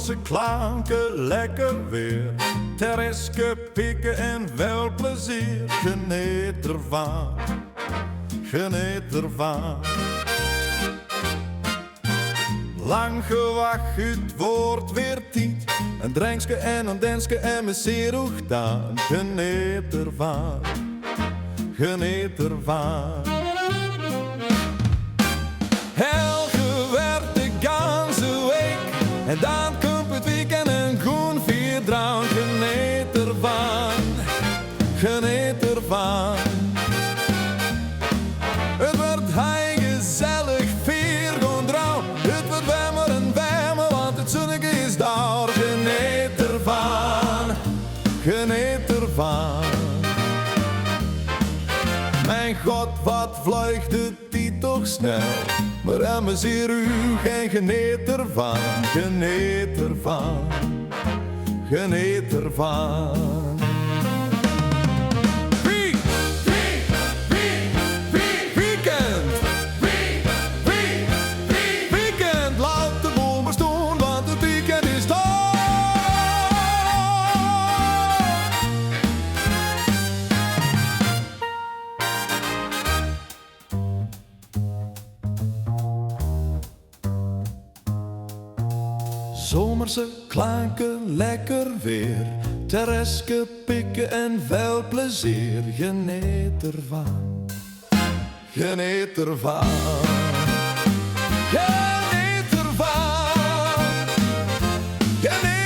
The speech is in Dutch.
Zomerse klanken, lekker weer. Terreske pikken en wel plezier. Geniet ervan, geniet ervan. Lang gewacht, het wordt weer tijd. Een drankje en een dansje en me zeer hoog gedaan. Geniet ervan, geniet ervan. Heel gewerkt de ganse week. En dan komt het weekend en groen vier drank. Geniet ervan, geniet ervan. Het wordt heel gezellig, vier gewoon trouw. Het wordt warmer en warmer, want het zonnetje is daar. Geniet ervan, geniet ervan. Mijn god, wat vlucht de tijd toch snel. Maar amuseer u en geniet ervan, geniet ervan, geniet ervan. Weekend, laat de boel maar staan, want het weekend is daar. Zomerse klanken, lekker weer. Terreske pikken en veel plezier. Geniet ervan, geniet ervan. Geniet ervan, geniet